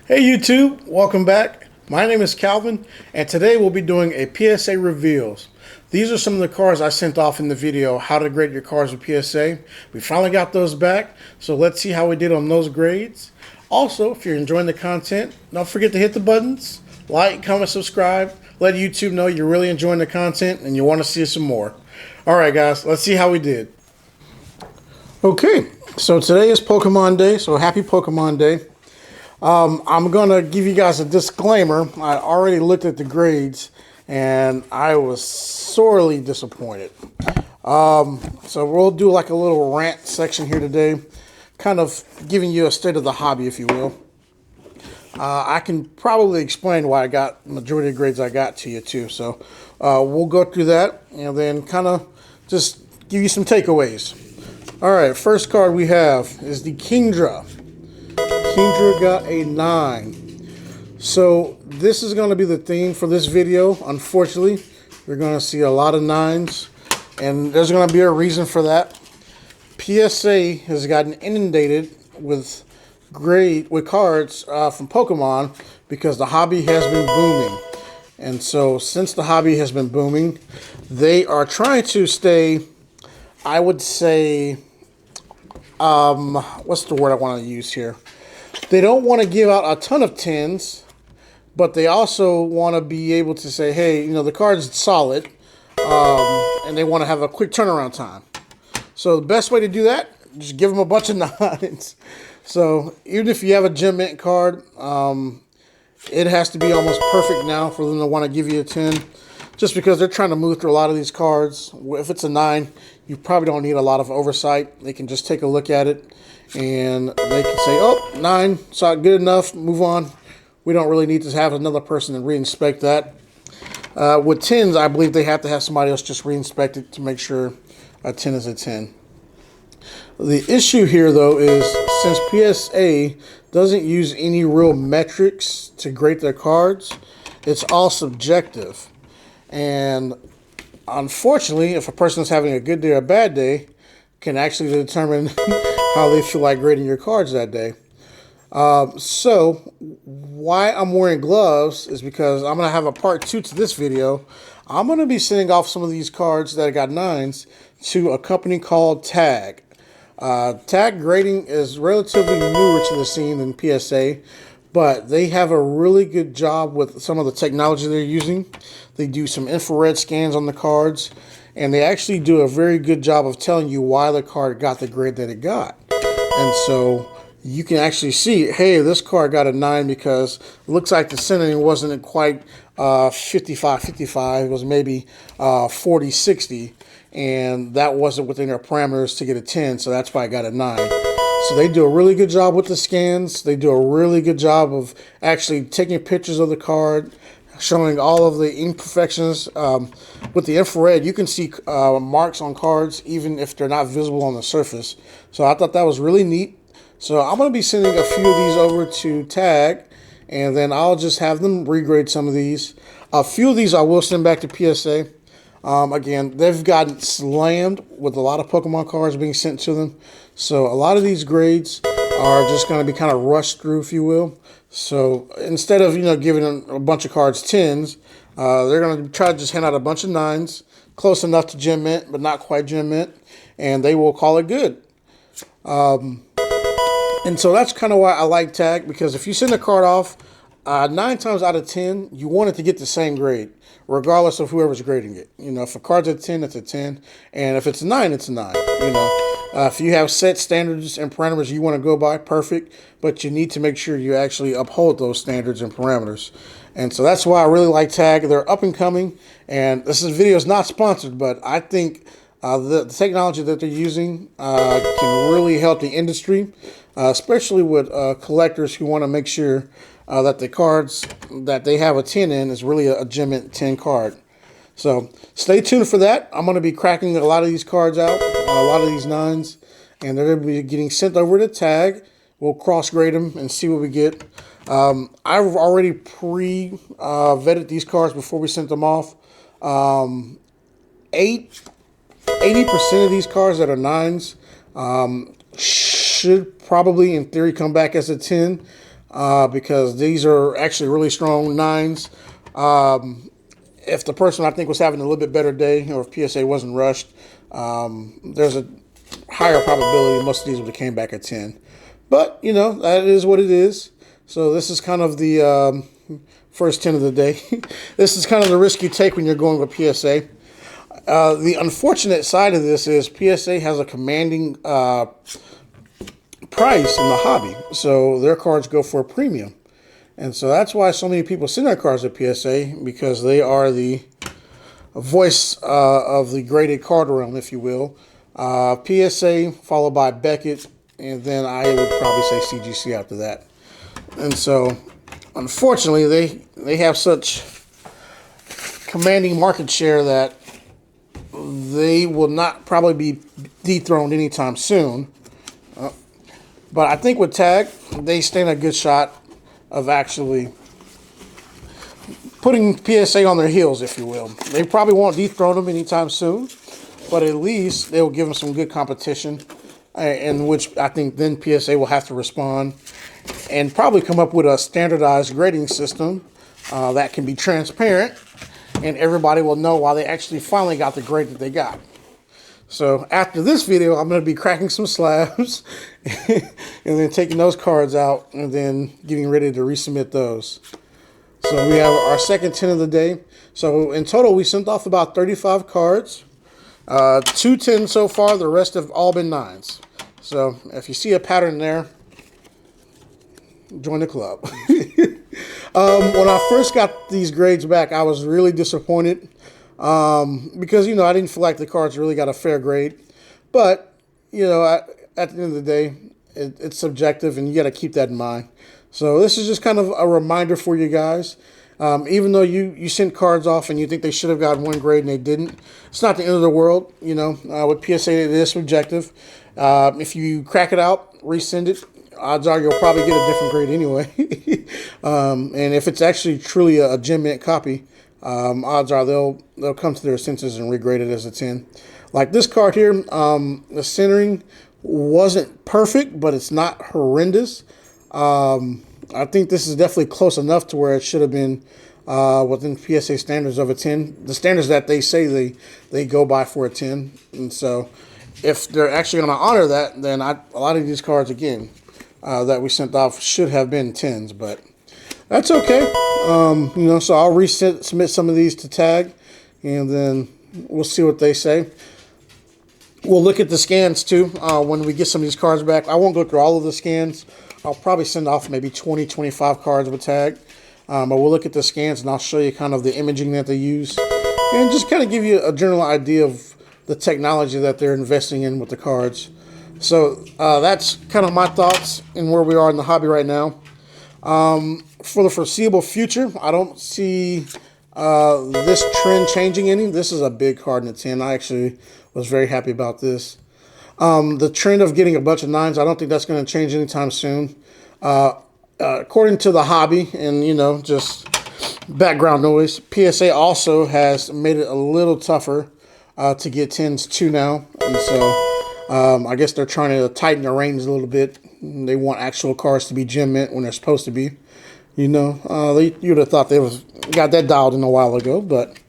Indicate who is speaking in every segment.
Speaker 1: Hey YouTube, welcome back. My name is Calvin, and today we'll be doing a PSA reveals. These are some of the cards I sent off in the video, how to grade your cards with PSA. We finally got those back, so let's see how we did on those grades. Also, if you're enjoying the content, don't forget to hit the buttons, like, comment, subscribe. Let YouTube know you're really enjoying the content and you want to see some more. Alright guys, let's see how we did. Okay, so today is Pokemon Day, so happy Pokemon Day. I'm going to give you guys a disclaimer. I already looked at the grades, and I was sorely disappointed. So we'll do like a little rant section here today, kind of giving you a state of the hobby, if you will. I can probably explain why I got the majority of the grades I got to you, too. So we'll go through that, and then kind of just give you some takeaways. All right, first card we have is the Kingdra. Kingdra got a 9. So this is going to be the theme for this video. Unfortunately, you're going to see a lot of 9s, and there's going to be a reason for that. PSA has gotten inundated with cards from Pokemon because the hobby has been booming. And so since the hobby has been booming, they are trying to stay, I would say, what's the word I want to use here? They don't want to give out a ton of 10s, but they also want to be able to say, hey, you know, the card's solid, and they want to have a quick turnaround time. So the best way to do that, just give them a bunch of 9s. So even if you have a Gem Mint card, it has to be almost perfect now for them to want to give you a 10, just because they're trying to move through a lot of these cards. If it's a 9, you probably don't need a lot of oversight. They can just take a look at it, and they can say, oh, 9, so good enough, move on. We don't really need to have another person to reinspect that. With 10s, I believe they have to have somebody else just reinspect it to make sure a 10 is a 10. The issue here, though, is since PSA doesn't use any real metrics to grade their cards, it's all subjective. And unfortunately, if a person is having a good day or a bad day, can actually determine how they feel like grading your cards that day. So why I'm wearing gloves is because I'm going to have a part 2 to this video. I'm going to be sending off some of these cards that got 9s to a company called Tag. Tag grading is relatively newer to the scene than PSA, but they have a really good job with some of the technology they're using. They do some infrared scans on the cards, and they actually do a very good job of telling you why the card got the grade that it got. And so you can actually see, hey, this card got a 9 because it looks like the centering wasn't quite 55-55. It was maybe 40-60, and that wasn't within their parameters to get a 10, so that's why I got a 9. So they do a really good job with the scans. They do a really good job of actually taking pictures of the card, showing all of the imperfections. With the infrared, you can see marks on cards even if they're not visible on the surface. So I thought that was really neat. So I'm going to be sending a few of these over to Tag, and then I'll just have them regrade some of these. A few of these I will send back to PSA. Again, they've gotten slammed with a lot of Pokemon cards being sent to them. So a lot of these grades are just going to be kind of rushed through, if you will. So instead of, giving them a bunch of cards 10s, they're going to try to just hand out a bunch of 9s, close enough to Gem Mint, but not quite Gem Mint, and they will call it good. And so that's kind of why I like Tag, because if you send a card off, 9 times out of 10, you want it to get the same grade, regardless of whoever's grading it. If a card's a 10, it's a 10, and if it's a 9, it's a 9. If you have set standards and parameters you want to go by, perfect, but you need to make sure you actually uphold those standards and parameters. And so that's why I really like Tag. They're up and coming, and this video is not sponsored, but I think the technology that they're using can really help the industry, especially with collectors who want to make sure that the cards that they have a 10 in is really a Gem Mint 10 card. So stay tuned for that. I'm going to be cracking a lot of these cards out, a lot of these 9s, and they're going to be getting sent over to Tag. We'll cross-grade them and see what we get. I've already pre-vetted these cards before we sent them off. 80% of these cards that are 9s should probably, in theory, come back as a 10. because these are actually really strong 9s. If the person I think was having a little bit better day, or if PSA wasn't rushed, there's a higher probability most of these would have came back at 10. But, you know, that is what it is. So this is kind of the first 10 of the day. This is kind of the risk you take when you're going with PSA. The unfortunate side of this is PSA has a commanding price in the hobby. So their cards go for a premium. And so that's why so many people send their cards at PSA, because they are the voice of the graded card realm, if you will. PSA followed by Beckett, and then I would probably say CGC after that. And so, unfortunately, they have such commanding market share that they will not probably be dethroned anytime soon. But I think with Tag, they stand a good shot of actually putting PSA on their heels, if you will. They probably won't dethrone them anytime soon, but at least they'll give them some good competition, in which I think then PSA will have to respond and probably come up with a standardized grading system that can be transparent, and everybody will know why they actually finally got the grade that they got. So after this video, I'm going to be cracking some slabs and then taking those cards out and then getting ready to resubmit those. So we have our second 10 of the day. So in total, we sent off about 35 cards. 2 10s so far. The rest have all been 9s. So if you see a pattern there, join the club. When I first got these grades back, I was really disappointed. Because, you know, I didn't feel like the cards really got a fair grade. But, you know, at the end of the day, it's subjective, and you got to keep that in mind. So this is just kind of a reminder for you guys. Even though you sent cards off and you think they should have gotten 1 grade and they didn't, it's not the end of the world. You know, with PSA, it is subjective. If you crack it out, resend it, odds are you'll probably get a different grade anyway. And if it's actually truly a gem mint copy, odds are they'll come to their senses and regrade it as a 10. Like this card here, the centering wasn't perfect, but it's not horrendous. I think this is definitely close enough to where it should have been within PSA standards of a 10. The standards that they say they go by for a 10. And so if they're actually going to honor that, then a lot of these cards, again, that we sent off should have been 10s, but that's okay. You know, so I'll resubmit some of these to Tag, and then we'll see what they say. We'll look at the scans too when we get some of these cards back. I won't go through all of the scans. I'll probably send off maybe 20, 25 cards with Tag. But we'll look at the scans, and I'll show you kind of the imaging that they use, and just kind of give you a general idea of the technology that they're investing in with the cards. So that's kind of my thoughts and where we are in the hobby right now. For the foreseeable future, I don't see this trend changing any. This is a big card in the 10. I actually was very happy about this. The trend of getting a bunch of 9s, I don't think that's going to change anytime soon. According to the hobby, and, you know, just background noise, PSA also has made it a little tougher to get 10s too now. And so I guess they're trying to tighten the reins a little bit. They want actual cards to be gem mint when they're supposed to be. You know, you would have thought they got that dialed in a while ago, but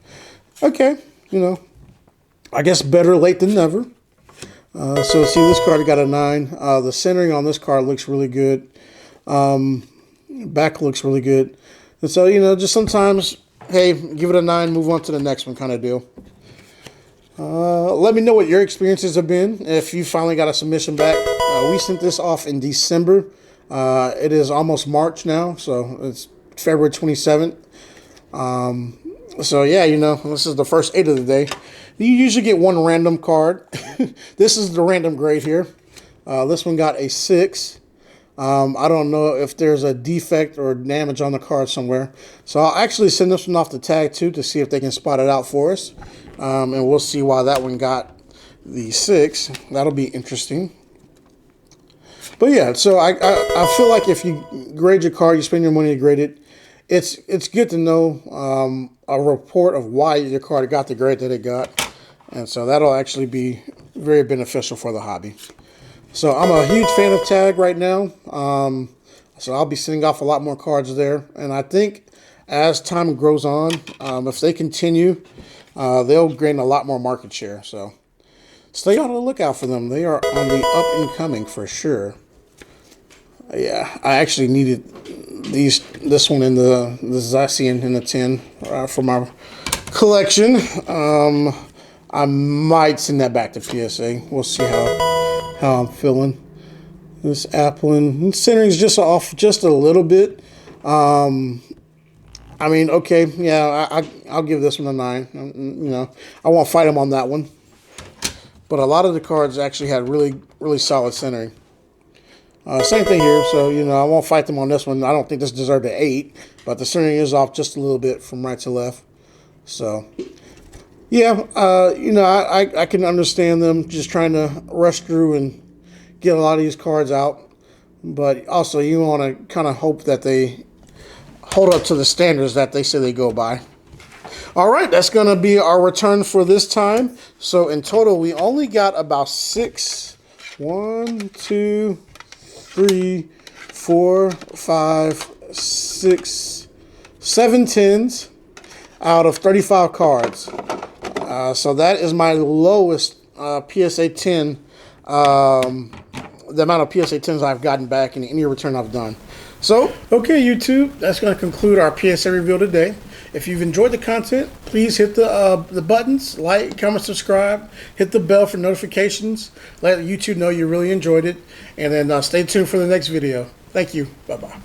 Speaker 1: okay, you know, I guess better late than never. So see, this card got a 9. The centering on this card looks really good. Back looks really good. And so, you know, just sometimes, hey, give it a 9, move on to the next one kind of deal. Let me know what your experiences have been. If you finally got a submission back, we sent this off in December. It is almost March now, so it's February 27th. So yeah, you know, this is the first 8 of the day. You usually get 1 random card. This is the random grade here. This one got a 6. I don't know if there's a defect or damage on the card somewhere. So I'll actually send this one off to Tag too to see if they can spot it out for us. And we'll see why that one got the 6. That'll be interesting. But yeah, so I feel like if you grade your card, you spend your money to grade it, it's good to know a report of why your card got the grade that it got. And so that'll actually be very beneficial for the hobby. So I'm a huge fan of Tag right now. So I'll be sending off a lot more cards there. And I think as time goes on, if they continue, they'll gain a lot more market share. So stay on the lookout for them. They are on the up and coming for sure. Yeah, I actually needed this one in the Zacian in the tin for my collection. I might send that back to PSA. We'll see how I'm feeling. This Applin centering is just off just a little bit. I mean, okay, yeah, I'll give this one a 9. You know, I won't fight him on that one. But a lot of the cards actually had really solid centering. Same thing here, so, you know, I won't fight them on this one. I don't think this deserved an 8, but the centering is off just a little bit from right to left. So, yeah, you know, I can understand them just trying to rush through and get a lot of these cards out. But also, you want to kind of hope that they hold up to the standards that they say they go by. All right, that's going to be our return for this time. So, in total, we only got about 6, 1, 2, 3, 4, 5, 6, 7 tens out of 35 cards. So that is my lowest PSA 10, the amount of PSA 10s I've gotten back in any return I've done. So, okay, YouTube, that's going to conclude our PSA reveal today. If you've enjoyed the content, please hit the buttons, like, comment, subscribe, hit the bell for notifications, let YouTube know you really enjoyed it, and then stay tuned for the next video. Thank you. Bye-bye.